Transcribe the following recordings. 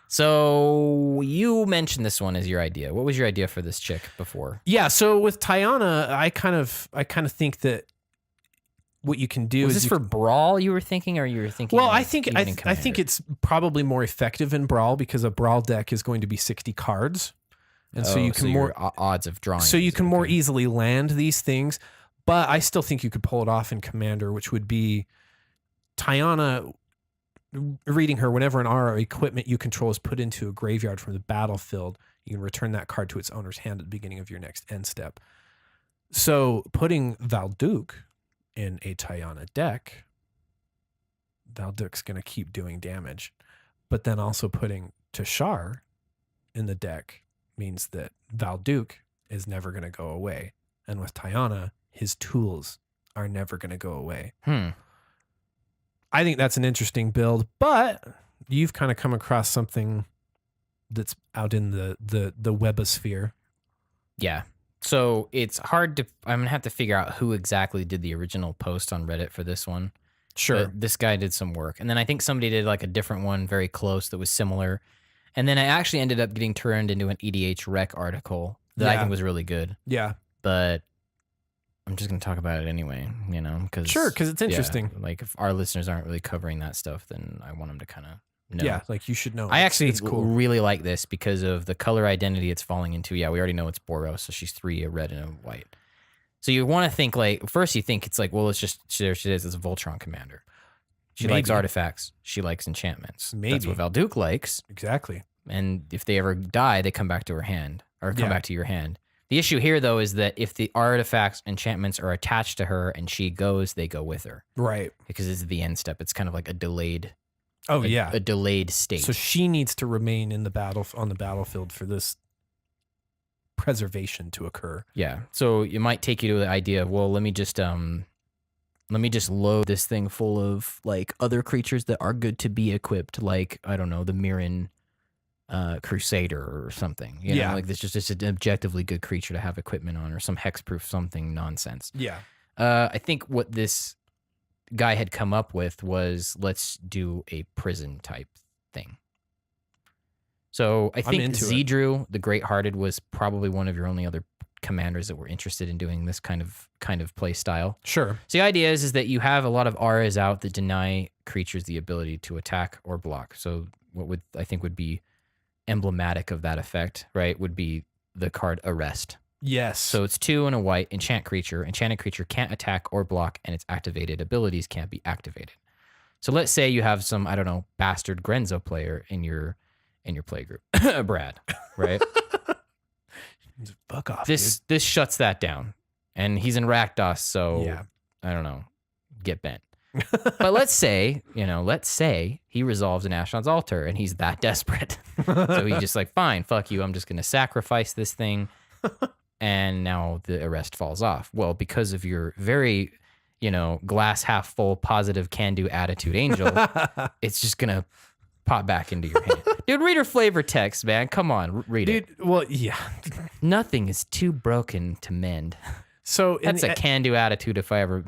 So you mentioned this one as your idea. What was your idea for this chick before? Yeah, so with Tiana, I kind of think that what you can do Was is this for Brawl you were thinking, or you were thinking? Well, like I think even in I think it's probably more effective in Brawl because a Brawl deck is going to be 60 cards. And so you can your odds of drawing. So you can more easily land these things, but I still think you could pull it off in Commander, which would be Tiana reading her whenever an R or equipment you control is put into a graveyard from the battlefield, you can return that card to its owner's hand at the beginning of your next end step. So putting Valduk in a Tiana deck, Valduk's going to keep doing damage. But then also putting Tashar in the deck means that Valduk is never going to go away. And with Tiana, his tools are never going to go away. I think that's an interesting build, but you've kind of come across something that's out in the webosphere. Yeah. So it's hard to, I'm going to have to figure out who exactly did the original post on Reddit for this one. Sure. But this guy did some work. And then I think somebody did like a different one very close that was similar. And then I actually ended up getting turned into an EDH rec article that I think was really good. Yeah. But I'm just going to talk about it anyway, you know, because it's interesting. Yeah, like if our listeners aren't really covering that stuff, then I want them to kind of know. Yeah, like you should know. I actually it's cool. really like this because of the color identity it's falling into. Yeah, we already know it's Boros, so she's 3, a red and a white. So you want to think like, first you think it's like, well, it's just, there she is, it's a Voltron commander. She likes artifacts. She likes enchantments. Maybe. That's what Valduk likes. Exactly. And if they ever die, they come back to her hand or come back to your hand. The issue here, though, is that if the artifacts, enchantments are attached to her and she goes, they go with her. Right. Because it's the end step. It's kind of like a delayed. A delayed state. So she needs to remain in the on the battlefield for this preservation to occur. Yeah. So it might take you to the idea of, well, let me just load this thing full of like other creatures that are good to be equipped, like I don't know, the Mirren Crusader or something. You know, like this just an objectively good creature to have equipment on, or some hexproof something nonsense. Yeah. I think what this guy had come up with was, let's do a prison type thing. So I think Zedru, the Great-Hearted, was probably one of your only other commanders that were interested in doing this kind of play style. Sure. So the idea is that you have a lot of auras out that deny creatures the ability to attack or block. So what would be emblematic of that effect, right, would be the card Arrest. Yes. So it's 2 and a white, enchanted creature can't attack or block, and its activated abilities can't be activated. So let's say you have some, I don't know, bastard Grenzo player in your play group, Brad, right? Fuck off. This shuts that down, and he's in Rakdos, so yeah. I don't know, get bent. But let's say he resolves an Ashnod's Altar, and he's that desperate. So he's just like, fine, fuck you, I'm just going to sacrifice this thing, and now the arrest falls off. Well, because of your very, glass half full, positive, can-do attitude angel, it's just going to pop back into your hand. Dude, read her flavor text, man. Come on, read it. Dude, well, yeah. Nothing is too broken to mend. So that's a can-do attitude.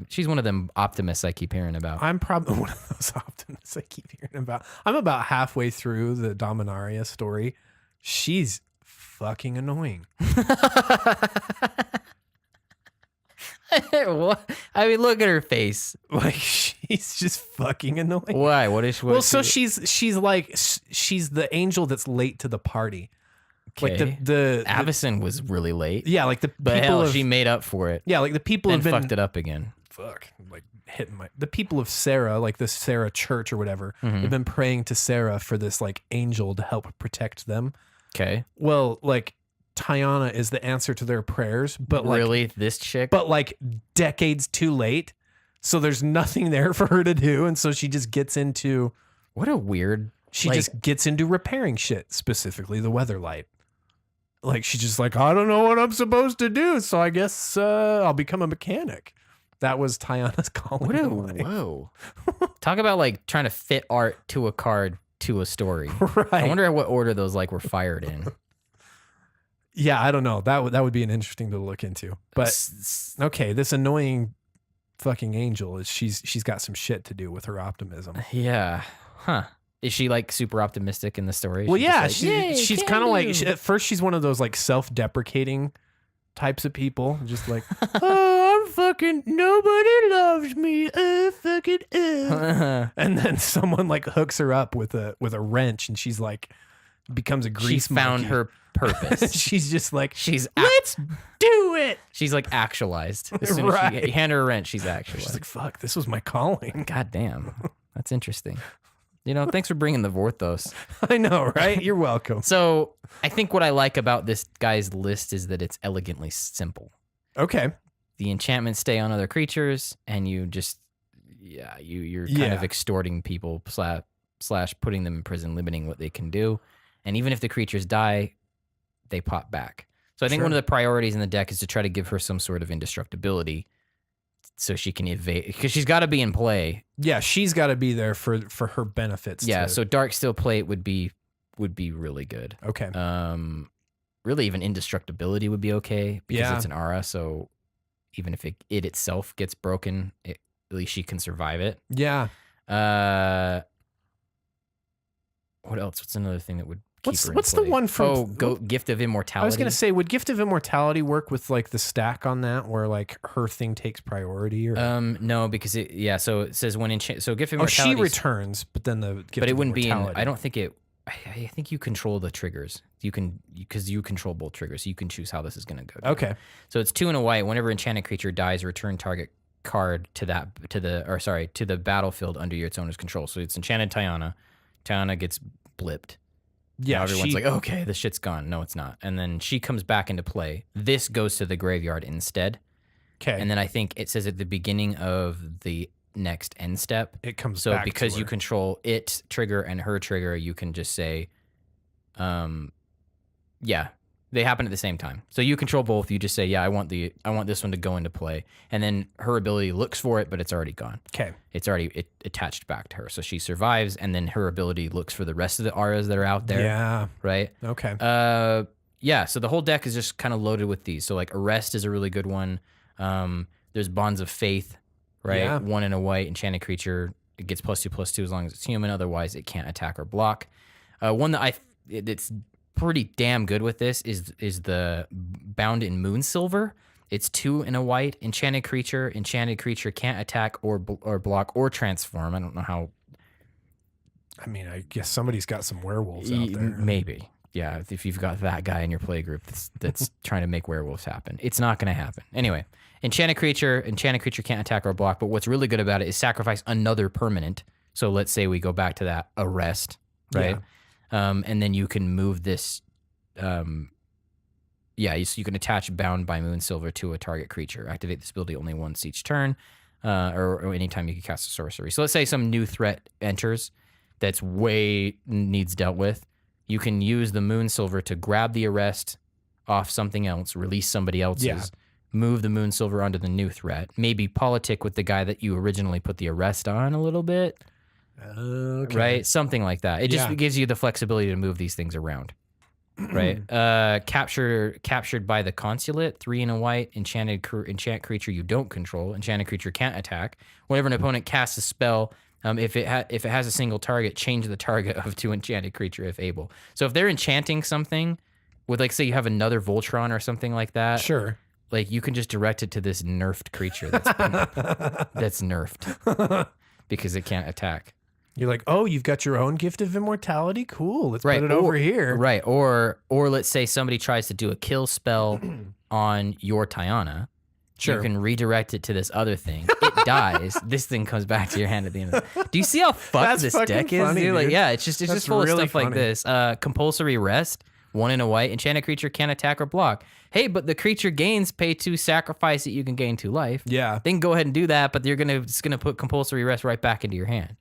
She's one of them optimists I keep hearing about. I'm probably one of those optimists I keep hearing about. I'm about halfway through the Dominaria story. She's fucking annoying. What? I mean, look at her face. Like, she's just fucking annoying. Why? What is she? She's the angel that's late to the party. Okay. Like the Avacyn was really late. Yeah, like she made up for it. Yeah, like the people have been fucked it up again. Like hitting the people of Sarah, like the Sarah Church or whatever. They've been praying to Sarah for this like angel to help protect them. Okay. Well, like Tiana is the answer to their prayers, but like really this chick, but like decades too late. So there's nothing there for her to do, and so she just gets into just gets into repairing shit, specifically the Weatherlight. Like she's just like, I don't know what I'm supposed to do, so I guess I'll become a mechanic. That was Tiana's calling. Whoa. Talk about like trying to fit art to a card to a story. Right. I wonder what order those like were fired in. Yeah, I don't know. That would be an interesting to look into. But okay, this annoying fucking angel she's got some shit to do with her optimism. Yeah. Huh. Is she like super optimistic in the story? Well, She's yeah, just like, "Yay, she's can kind of do." like at first she's one of those like self-deprecating types of people, just like, oh, I'm fucking nobody loves me, fucking, and then someone like hooks her up with a wrench, and she's like becomes a grease. She found monkey. her purpose. She's just like, She's let's do it. she's like actualized. As soon as Right. you hand her a wrench, she's actualized. She's like, fuck, this was my calling. God damn, that's interesting. Thanks for bringing the Vorthos. I know, right? You're welcome. So I think what I like about this guy's list is that it's elegantly simple. Okay. The enchantments stay on other creatures, and you just, you're kind of extorting people slash putting them in prison, limiting what they can do. And even if the creatures die, they pop back. So I think one of the priorities in the deck is to try to give her some sort of indestructibility so she can evade, because she's got to be in play. Yeah, she's got to be there for her benefits. Yeah, so Dark Steel Plate would be really good. Okay. Really even indestructibility would be okay because it's an aura, so even if it itself gets broken, at least she can survive it. Yeah. What else? What's another thing that would keep her in what's the play? one from Gift of Immortality? I was gonna say, would Gift of Immortality work with like the stack on that, where like her thing takes priority? Or no, because so it says when so Gift of oh, Immortality. she returns, but then the gift. But it of wouldn't be in. Immortality. I don't think it. I think you control the triggers. Because you control both triggers, so you can choose how this is going to go down. Okay. So it's 2 and a white. Whenever enchanted creature dies, return target card to the battlefield under its owner's control. So it's enchanted Tiana. Tiana gets blipped. Yeah, now everyone's like, okay, the shit's gone. No, it's not. And then she comes back into play. This goes to the graveyard instead. Okay. And then I think it says at the beginning of the next end step, it comes so back because to you her. control it trigger and her trigger, you can just say, they happen at the same time. So you control both. You just say, I want this one to go into play, and then her ability looks for it, but it's already gone. Okay. It's already attached back to her, so she survives, and then her ability looks for the rest of the auras that are out there. Yeah. Right. Okay. So the whole deck is just kind of loaded with these. So like Arrest is a really good one. There's Bonds of Faith. Right, Yeah. 1 and a white enchanted creature. It gets +2/+2 as long as it's human. Otherwise, it can't attack or block. One that it's pretty damn good with this is the Bound in Moonsilver. It's 2 and a white enchanted creature. Enchanted creature can't attack or block or transform. I don't know how. I mean, I guess somebody's got some werewolves out there. Maybe. Yeah, if you've got that guy in your play group that's trying to make werewolves happen. It's not going to happen. Anyway, enchanted creature can't attack or block, but what's really good about it is sacrifice another permanent. So let's say we go back to that Arrest, right? Yeah. And then you can move this, so you can attach Bound by Moonsilver to a target creature. Activate this ability only once each turn, or anytime you can cast a sorcery. So let's say some new threat enters that's needs dealt with. You can use the Moonsilver to grab the Arrest off something else, release somebody else's, move the Moonsilver onto the new threat, maybe politic with the guy that you originally put the Arrest on a little bit, right? Something like that. It just gives you the flexibility to move these things around, right? Captured by the Consulate, 3 and a white, enchant creature you don't control. Enchanted creature can't attack. Whenever an opponent casts a spell, if it has a single target, change the target to enchanted creature if able. So if they're enchanting something with, like, say you have another Voltron or something like that, Sure. like you can just direct it to this nerfed creature that's nerfed because it can't attack. You're like, oh, you've got your own Gift of Immortality? Cool. Let's put it over here. Right. Or let's say somebody tries to do a kill spell on your Tiana. Sure. You can redirect it to this other thing. It dies. This thing comes back to your hand at the end of it. Do you see how fucked this deck is? Funny, dude? Like, dude. yeah, it's just full really of stuff like funny. this. Compulsory Rest, 1 and a white. Enchanted creature can't attack or block. Hey, but the creature gains pay 2 sacrifice that you can gain 2 life. Yeah. Then go ahead and do that, but it's gonna put Compulsory Rest right back into your hand.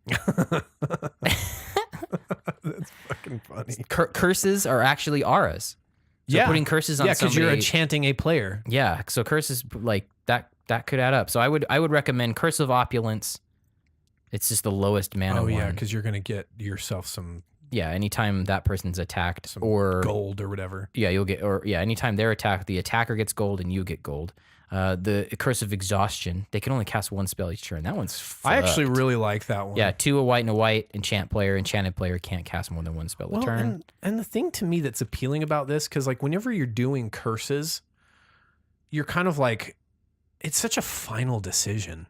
That's fucking funny. Curses are actually auras. So putting curses on because somebody, you're enchanting a player. Yeah, so curses like that could add up. So I would recommend Curse of Opulence. It's just the lowest mana one. Oh yeah, because you're gonna get yourself some anytime that person's attacked or gold or whatever. Yeah, you'll get anytime they're attacked, the attacker gets gold and you get gold. The Curse of Exhaustion. They can only cast one spell each turn. That one's fucked. I actually really like that one. Yeah, 2 a white and a white. Enchanted player can't cast more than one spell a turn. And the thing to me that's appealing about this, because like whenever you're doing curses, you're kind of like, it's such a final decision.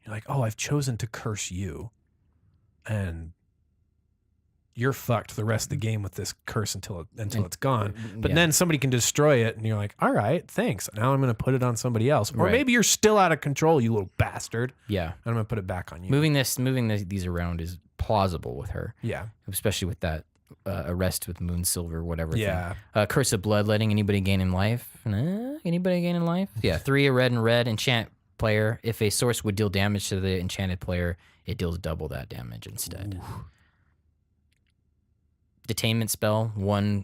You're like, oh, I've chosen to curse you, and you're fucked the rest of the game with this curse until it's gone. But then somebody can destroy it, and you're like, all right, thanks. Now I'm going to put it on somebody else. Or maybe you're still out of control, you little bastard. Yeah. And I'm going to put it back on you. Moving these around is plausible with her. Yeah. Especially with that arrest with Moon Silver, whatever. Yeah. Thing. Curse of Bloodletting. Anybody gaining life? Anybody gaining life? Yeah. 3 a red and red. Enchant player. If a source would deal damage to the enchanted player, it deals double that damage instead. Ooh. Detainment spell,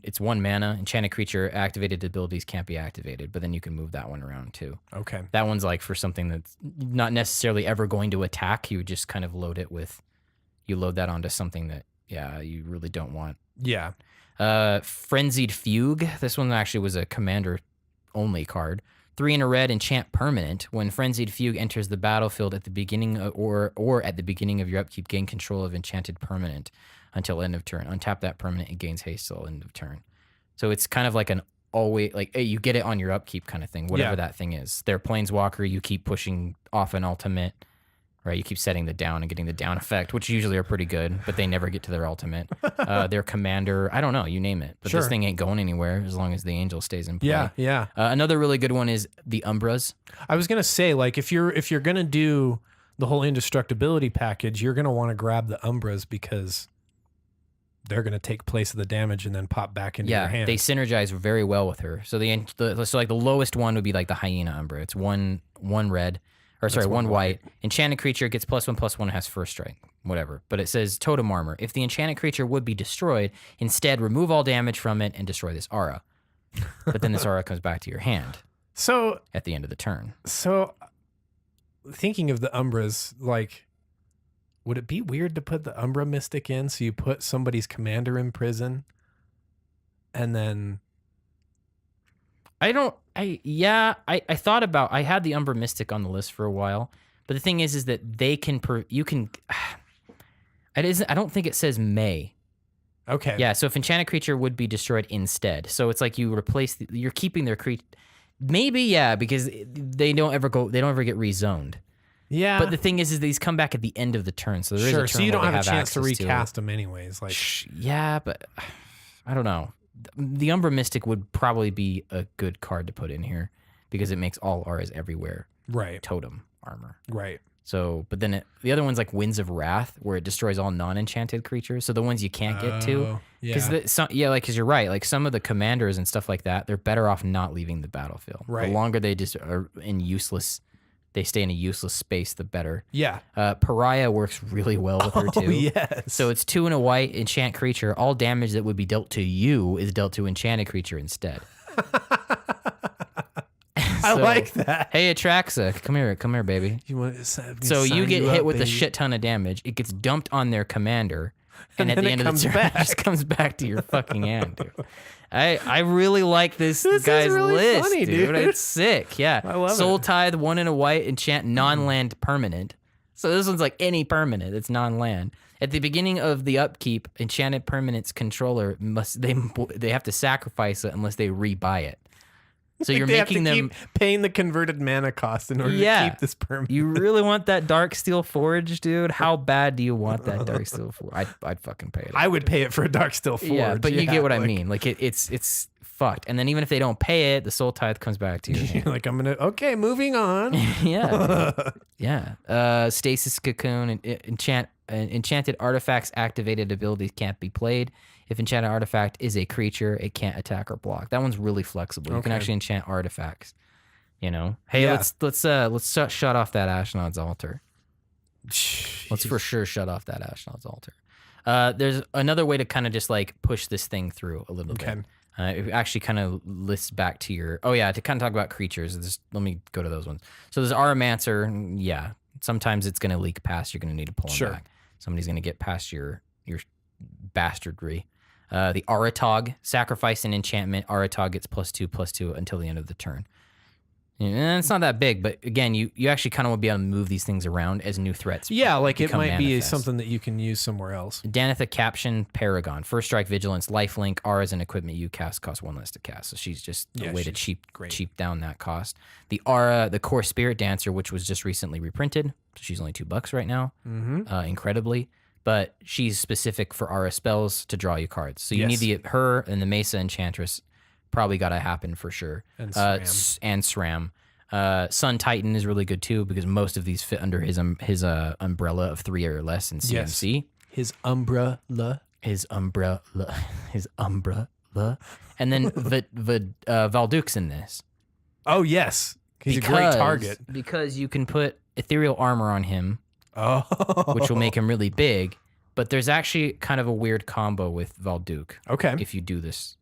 it's 1 mana. Enchanted creature, activated abilities can't be activated, but then you can move that one around too. Okay. That one's like for something that's not necessarily ever going to attack. You just kind of load that onto something that, you really don't want. Yeah. Frenzied Fugue. This one actually was a commander only card. 3 and a red, enchant permanent. When Frenzied Fugue enters the battlefield at the beginning or at the beginning of your upkeep, gain control of enchanted permanent until end of turn. Untap that permanent and gains haste till end of turn. So it's kind of like an always, like, hey, you get it on your upkeep kind of thing, whatever that thing is. They're Planeswalker, you keep pushing off an ultimate, right? You keep setting the down and getting the down effect, which usually are pretty good, but they never get to their ultimate. Their commander, I don't know, you name it. But this thing ain't going anywhere as long as the angel stays in play. Yeah. Another really good one is the Umbras. I was going to say, like, if you're going to do the whole indestructibility package, you're going to want to grab the Umbras because they're going to take place of the damage and then pop back into your hand. They synergize very well with her. So the lowest one would be like the Hyena Umbra. It's one red, or sorry, one white. Enchanted creature gets +1/+1, has first strike, whatever. But it says totem armor. If the enchanted creature would be destroyed, instead remove all damage from it and destroy this aura. But then this aura comes back to your hand. So at the end of the turn. So thinking of the Umbras, like, would it be weird to put the Umbra Mystic in? So you put somebody's commander in prison and then... I thought about, I had the Umbra Mystic on the list for a while, but the thing is that they can, I don't think it says may. Okay. Yeah, so if enchanted creature would be destroyed instead. So it's like you replace, you're keeping their creature. Maybe, yeah, because they don't ever get rezoned. Yeah. But the thing is these come back at the end of the turn. So there is a turn so you don't have a chance to recast recast them anyways. Like, yeah, but I don't know. The Umbra Mystic would probably be a good card to put in here because it makes all auras everywhere. Right. Totem armor. Right. So, but then the other one's like Winds of Wrath, where it destroys all non-enchanted creatures. So the ones you can't get to. Yeah. Because you're right. Like some of the commanders and stuff like that, they're better off not leaving the battlefield. Right. The longer they just are they stay in a useless space, the better. Yeah. Pariah works really well with her too. Yes. So it's 2 and a white, enchant creature. All damage that would be dealt to you is dealt to enchanted creature instead. I like that. Hey, Atraxa, come here, baby. So you get hit with a shit ton of damage. It gets dumped on their commander, and at the end of the turn, it just comes back to your fucking hand, dude. I really like this guy's really list, funny, dude. It's sick. Yeah. I love Soul it. Tithe, 1 and a white, enchant non-land permanent. So this one's like any permanent. It's non-land. At the beginning of the upkeep, enchanted permanent's controller they have to sacrifice it unless they rebuy it. So you're making them keep paying the converted mana cost in order to keep this permanent. You really want that Darksteel Forge, dude? How bad do you want that Darksteel Forge? I'd fucking pay it. I would pay it for a Darksteel Forge. Yeah, but you get what I mean. Like it's fucked. And then even if they don't pay it, the Soul Tithe comes back to you. Like moving on. Yeah. Yeah. Stasis Cocoon and enchanted artifacts activated abilities can't be played. If enchanted artifact is a creature, it can't attack or block. That one's really flexible. You can actually enchant artifacts. You know, hey, let's shut off that Ashnod's altar. Let's for sure shut off that Ashnod's altar. There's another way to kind of just like push this thing through a little bit. It actually kind of lists back to your to kind of talk about creatures. Let me go to those ones. So there's Aramancer. Yeah, sometimes it's going to leak past. You're going to need to pull him back. Somebody's going to get past your bastardry. The Aratog, sacrifice an enchantment. Aratog gets +2/+2 until the end of the turn. And it's not that big, but again, you actually kind of want to be able to move these things around as new threats. Yeah, like it become might be manifest. something that you can use somewhere else. Danitha Caption Paragon. First strike, vigilance, lifelink, Aura's an equipment you cast, costs 1 less to cast. So she's just a way to cheap down that cost. The Aura, the core Spirit Dancer, which was just recently reprinted. So she's only $2 right now, incredibly. But she's specific for Aura spells to draw you cards. So you need her and the Mesa Enchantress. Probably got to happen for sure. And SRAM. Sun Titan is really good too because most of these fit under his umbrella of 3 or less in CMC. Yes. His umbrella. And then Valduk's in this. Oh yes, he's a great target because you can put ethereal armor on him, which will make him really big. But there's actually kind of a weird combo with Valduk. Okay, if you do this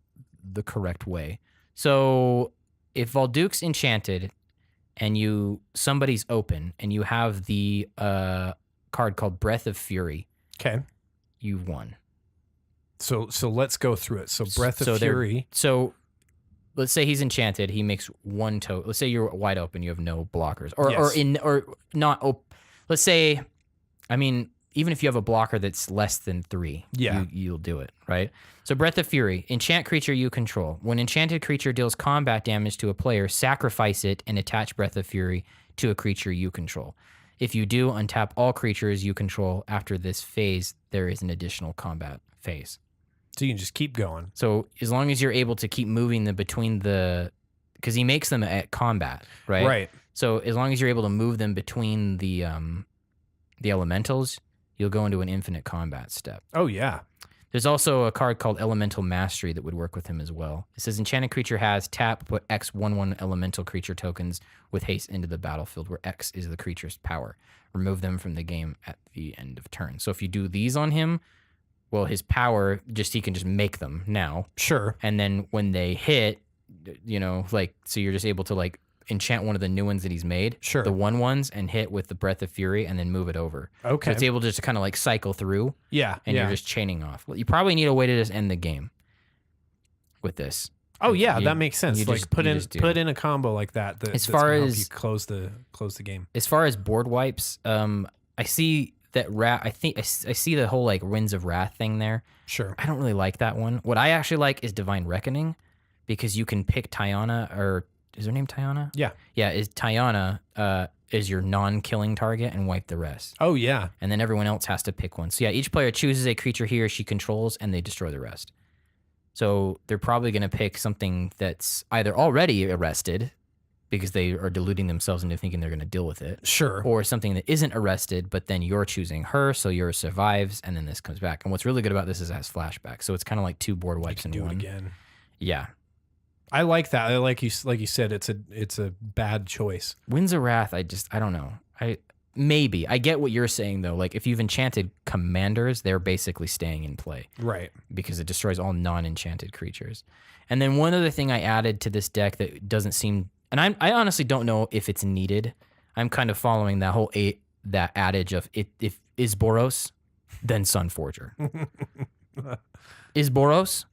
the correct way. So if Valduk's enchanted and somebody's open and you have the card called Breath of Fury, okay, you've won. So let's go through it. So Breath of Fury. So let's say he's enchanted. He makes 1 token. Let's say you're wide open. You have no blockers, or not. Let's say, I mean, even if you have a blocker that's less than 3, you'll do it, right? So Breath of Fury, enchant creature you control. When enchanted creature deals combat damage to a player, sacrifice it and attach Breath of Fury to a creature you control. If you do, untap all creatures you control. After this phase, there is an additional combat phase. So you can just keep going. So as long as you're able to keep moving because he makes them at combat, right? Right. So as long as you're able to move them between the elementals, you'll go into an infinite combat step. Oh, yeah. There's also a card called Elemental Mastery that would work with him as well. It says enchanted creature has tap, put X 1/1 elemental creature tokens with haste into the battlefield where X is the creature's power. Remove them from the game at the end of turn. So if you do these on him, well, his power, he can just make them now. Sure. And then when they hit, so you're just able to enchant one of the new ones that he's made. Sure. The 1/1s and hit with the Breath of Fury and then move it over. Okay. So it's able to just kind of cycle through. Yeah. And you're just chaining off. Well, you probably need a way to just end the game with this. Oh yeah, that makes sense. Put in a combo like that. As far as you close the game. As far as board wipes, I see that I see the whole Winds of Wrath thing there. Sure. I don't really like that one. What I actually like is Divine Reckoning, because you can pick Tiana, or is her name Tiana? Yeah. Yeah, is Tiana is your non-killing target and wipe the rest. Oh yeah. And then everyone else has to pick one. So yeah, each player chooses a creature he or she controls and they destroy the rest. So they're probably going to pick something that's either already arrested because they are deluding themselves into thinking they're going to deal with it. Sure. Or something that isn't arrested, but then you're choosing her, so yours survives, and then this comes back. And what's really good about this is it has flashback. So it's kind of like 2 board wipes in one. Do it again. Yeah. I like that. I like you said, it's a bad choice. Winds of Wrath, I don't know. Maybe. I get what you're saying though. If you've enchanted commanders, they're basically staying in play. Right. Because it destroys all non-enchanted creatures. And then one other thing I added to this deck that doesn't seem, and I honestly don't know if it's needed. I'm kind of following that whole that adage of if is Boros, then Sunforger. Is Boros,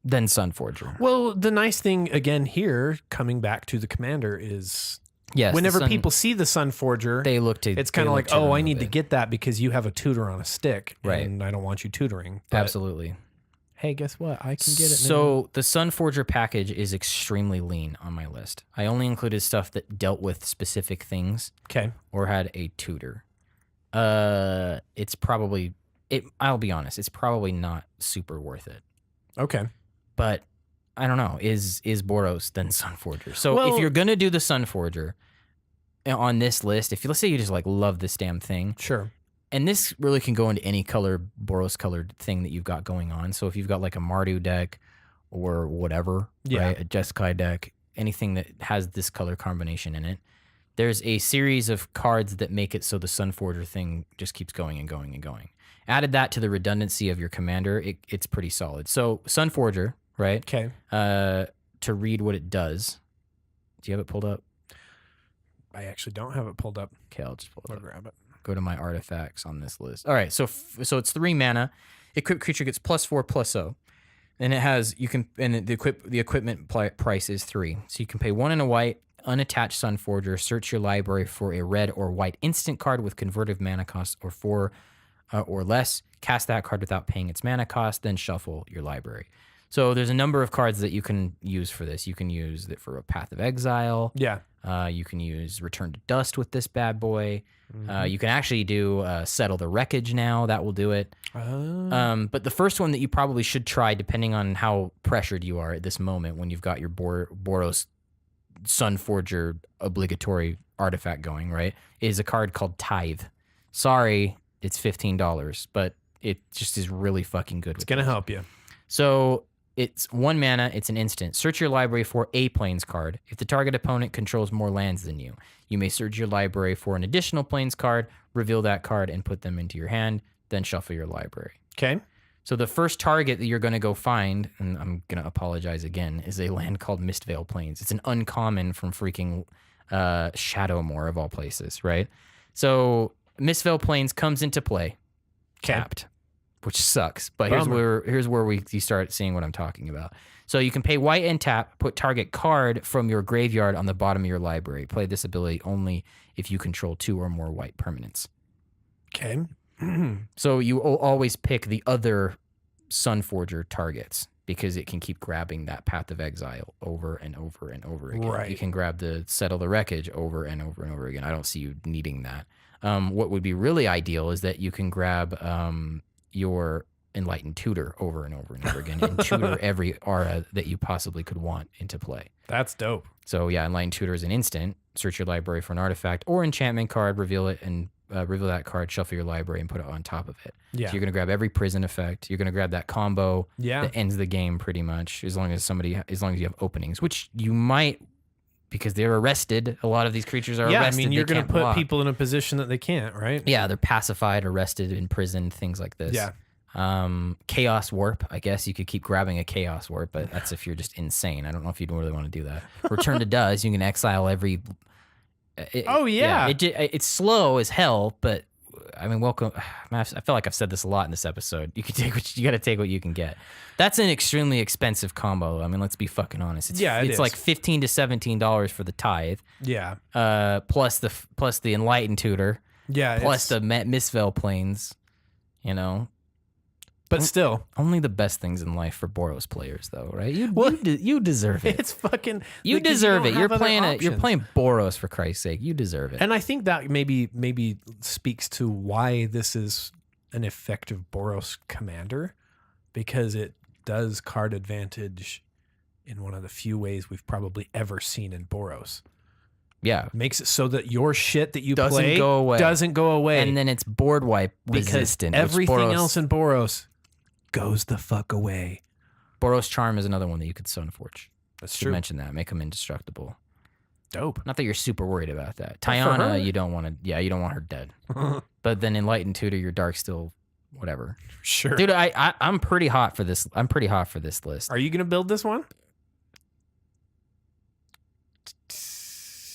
then Sunforger. Well, the nice thing again here, coming back to the commander, is whenever people see the Sunforger, they look to. It's kind of like, I need to get that because you have a tutor on a stick, right? And I don't want you tutoring. But, absolutely. Hey, guess what? I can get it. So the Sunforger package is extremely lean on my list. I only included stuff that dealt with specific things, okay, or had a tutor. It's probably I'll be honest, it's probably not super worth it. Okay. But I don't know. Is Boros then Sunforger? So if you're gonna do the Sunforger on this list, let's say you just love this damn thing, sure. And this really can go into any color Boros colored thing that you've got going on. So if you've got a Mardu deck or whatever, right, a Jeskai deck, anything that has this color combination in it, there's a series of cards that make it so the Sunforger thing just keeps going and going and going. Added that to the redundancy of your commander, it's pretty solid. So Sunforger, right? Okay. To read what it does. Do you have it pulled up? I actually don't have it pulled up. Okay, I'll just pull it up. Grab it. Go to my artifacts on this list. All right, so it's 3 mana. Equipped creature gets +4/+0, and it has the equipment price is 3. So you can pay 1 and a white, unattached Sunforger, search your library for a red or white instant card with convertive mana cost or 4 or less. Cast that card without paying its mana cost, then shuffle your library. So there's a number of cards that you can use for this. You can use it for a Path of Exile. Yeah. You can use Return to Dust with this bad boy. You can actually do Settle the Wreckage now. That will do it. But the first one that you probably should try, depending on how pressured you are at this moment when you've got your Boros Sunforger obligatory artifact going, right, is a card called Tithe. Sorry, it's $15, but it just is really fucking good. It's going to help you. So it's 1 mana. It's an instant. Search your library for a Plains card. If the target opponent controls more lands than you, you may search your library for an additional Plains card, reveal that card, and put them into your hand, then shuffle your library. Okay. So the first target that you're going to go find, and I'm going to apologize again, is a land called Mistvale Plains. It's an uncommon from freaking Shadowmoor of all places, right? So Mistvale Plains comes into play, capped, which sucks. But here's where you start seeing what I'm talking about. So you can pay white and tap, put target card from your graveyard on the bottom of your library. Play this ability only if you control 2 or more white permanents. Okay. So you will always pick the other Sunforger targets because it can keep grabbing that Path of Exile over and over and over again. Right. You can grab the Settle the Wreckage over and over and over again. I don't see you needing that. What would be really ideal is that you can grab your Enlightened Tutor over and over and over again and tutor every aura that you possibly could want into play. That's dope. So yeah, Enlightened Tutor is an instant. Search your library for an artifact or enchantment card, reveal it, and reveal that card, shuffle your library, and put it on top of it. Yeah. So you're going to grab every prison effect. You're going to grab that combo that ends the game pretty much as long as you have openings, which you might, because they're arrested. A lot of these creatures are arrested. Yeah, I mean, you're going to put block. people in a position that they can't, right? Yeah, they're pacified, arrested, imprisoned, things like this. Yeah. Chaos Warp, I guess you could keep grabbing a Chaos Warp, but that's if you're just insane. I don't know if you'd really want to do that. Return to Does, you can exile every... it's slow as hell, but I mean, welcome. I feel like I've said this a lot in this episode. You got to take what you can get. That's an extremely expensive combo. I mean, let's be fucking honest. It's like $15 to $17 for the Tithe. Yeah. Plus the Enlightened Tutor. Yeah. Plus the Mistvale Plains. You know. But still, only the best things in life for Boros players, though, right? You deserve it. It's fucking. You deserve it. You're playing Boros, for Christ's sake. You deserve it. And I think that maybe speaks to why this is an effective Boros commander, because it does card advantage in one of the few ways we've probably ever seen in Boros. Yeah. Makes it so that your shit that you doesn't play doesn't go away. And then it's board wipe resistant. Everything else in Boros goes the fuck away. Boros Charm is another one that you could Sunforge. That's true. Mention that. Make them indestructible. Dope. Not that you're super worried about that. Tiana, you don't want to. Yeah, you don't want her dead. But then Enlightened Tutor, your dark still, whatever. Sure, dude. I'm pretty hot for this. I'm pretty hot for this list. Are you gonna build this one?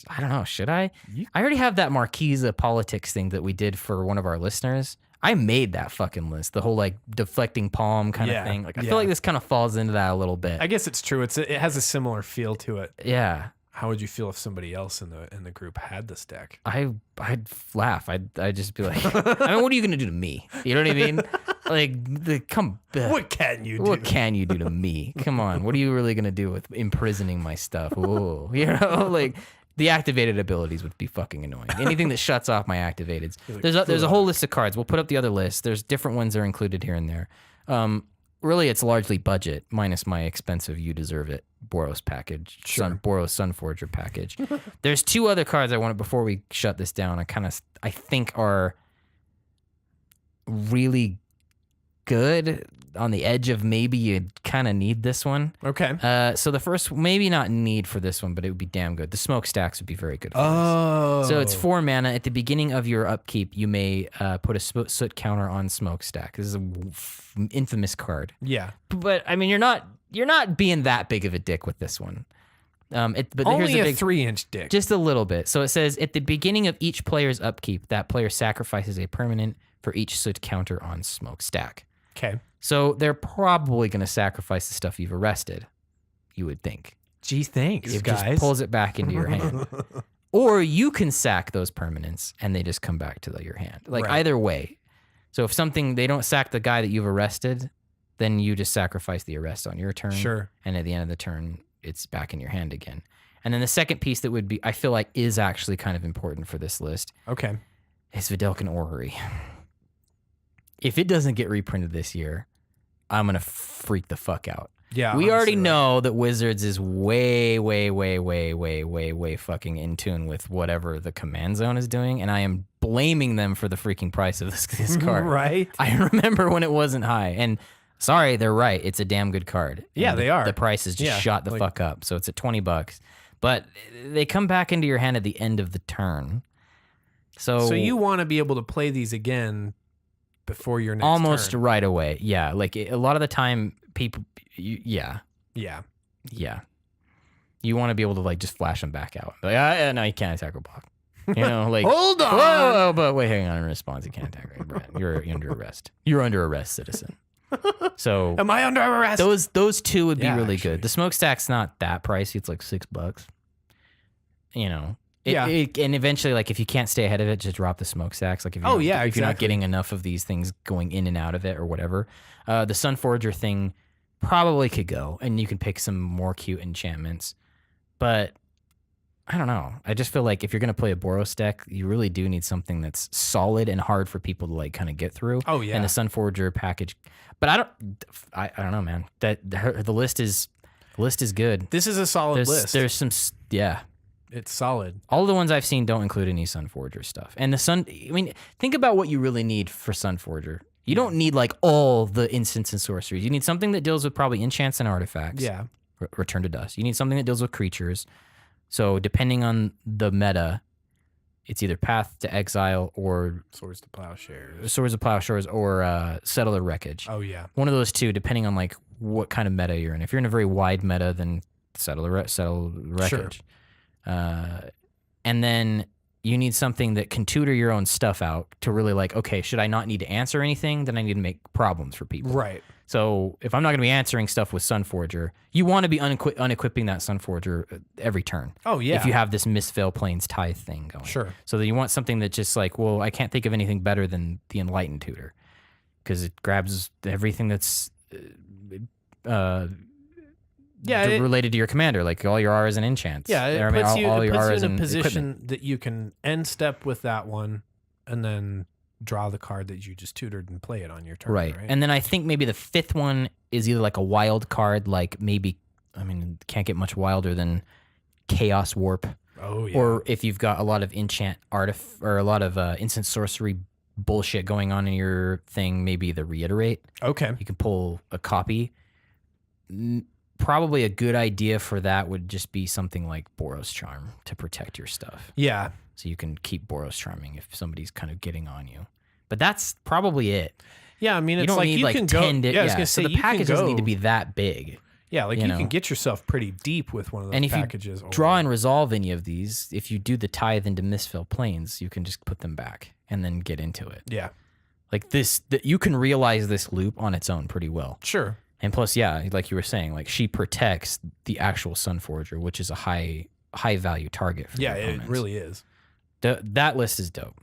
I don't know. Should I? I already have that Marquesa politics thing that we did for one of our listeners. I made that fucking list. The whole like deflecting palm kind of thing. Like I feel like this kind of falls into that a little bit. I guess it's true. It has a similar feel to it. Yeah. How would you feel if somebody else in the group had this deck? I'd laugh. I'd just be like, I mean, what are you gonna do to me? You know what I mean? What can you do? What can you do to me? Come on. What are you really gonna do with imprisoning my stuff? Ooh, you know, like. The activated abilities would be fucking annoying. Anything that shuts off my activateds. There's a whole list of cards. We'll put up the other list. There's different ones that are included here and there. Really, it's largely budget, minus my expensive You Deserve It Boros package, sure. Boros Sunforger package. There's 2 other cards I wanted before we shut this down. I think are really good, on the edge of maybe you'd kind of need this one. Okay. So the first, maybe not need for this one, but it would be damn good. The Smokestacks would be very good for this. So it's 4 mana. At the beginning of your upkeep, you may put a soot counter on Smokestack. This is an infamous card. Yeah. But I mean, you're not being that big of a dick with this one. But only here's a 3-inch dick. Just a little bit. So it says, at the beginning of each player's upkeep, that player sacrifices a permanent for each soot counter on Smokestack. Okay. So they're probably going to sacrifice the stuff you've arrested, you would think. Gee, thanks, It guys. just pulls it back into your hand. Or you can sack those permanents and they just come back to your hand. Like Right. either way. So if they don't sack the guy that you've arrested, then you just sacrifice the arrest on your turn. Sure. And at the end of the turn, it's back in your hand again. And then the second piece that would be, I feel like is actually kind of important for this list Okay. is Valduk Orrery. If it doesn't get reprinted this year, I'm going to freak the fuck out. Yeah. We already honestly, know that Wizards is way fucking in tune with whatever the command zone is doing, and I am blaming them for the freaking price of this card. Right. I remember when it wasn't high, and sorry, they're right. It's a damn good card. Yeah, And they are. The price is just shot the fuck up, so it's at $20. But they come back into your hand at the end of the turn. So you want to be able to play these again before your next almost turn. right away. Yeah, like a lot of the time, people. Yeah. Yeah. You want to be able to like just flash them back out. Like, no, you can't attack or block. You know, like Hold on. Whoa, but wait, hang on. In response, you can't attack. Right, Brad. You're under arrest. You're under arrest, citizen. So Am I under arrest? those two would be Yeah, really actually. good. The smokestack's not that pricey. It's like $6. You know. Yeah. And eventually, like if you can't stay ahead of it, just drop the smokestacks. Like if Oh, yeah, if you're not exactly. getting enough of these things going in and out of it or whatever, the Sunforger thing probably could go, and you can pick some more cute enchantments. But I don't know. I just feel like if you're gonna play a Boros deck, you really do need something that's solid and hard for people to like kind of get through. Oh, yeah. And the Sunforger package, but I don't know, man. The list is good. This is a solid list. There's some It's solid. all of the ones I've seen don't include any Sunforger stuff. And I mean, think about what you really need for Sunforger. You don't need like all the instants and sorceries. You need something that deals with probably enchants and artifacts. Yeah. Return to dust. You need something that deals with creatures. So depending on the meta, it's either Path to Exile or Swords to Plowshares. Swords of Plowshares or Settle the Wreckage. Oh, yeah. One of those two, depending on like what kind of meta you're in. If you're in a very wide meta, then Settle the Wreckage. And then you need something that can tutor your own stuff out to really like, okay, should I not need to answer anything? Then I need to make problems for people. Right. So if I'm not going to be answering stuff with Sunforger, you want to be unequipping that Sunforger every turn. Oh, yeah. If you have this Mistveil Plains Tithe thing going. Sure. So that you want something that just like, well, I can't think of anything better than the Enlightened Tutor because it grabs everything that's related to your commander, like all your Auras and enchants. Yeah, it Or, I mean, puts you, all it your puts you auras in a and position equipment. that you can end step with that one and then draw the card that you just tutored and play it on your turn. Right. And then I think maybe the fifth one is either like a wild card, like maybe, I mean, can't get much wilder than Chaos Warp. Oh, yeah. Or if you've got a lot of enchant or a lot of instant sorcery bullshit going on in your thing, maybe the Reiterate. Okay. You can pull a copy. Probably a good idea for that would just be something like Boros Charm to protect your stuff. Yeah. So you can keep Boros Charming if somebody's kind of getting on you. But that's probably it. Yeah, I mean, You it's don't like need you like can 10 go. Yeah, I was gonna say so the you can package doesn't go- need to be that big. Yeah, like you you know. can get yourself pretty deep with one of those And if packages. you draw and resolve any of these, if you do the Tithe into Mistveil Plains, you can just put them back and then get into it. Yeah. Like you can realize this loop on its own pretty well. Sure. And plus, yeah, like you were saying, like she protects the actual Sunforger, which is a high value target for Yeah, your it opponents. really is. That list is dope.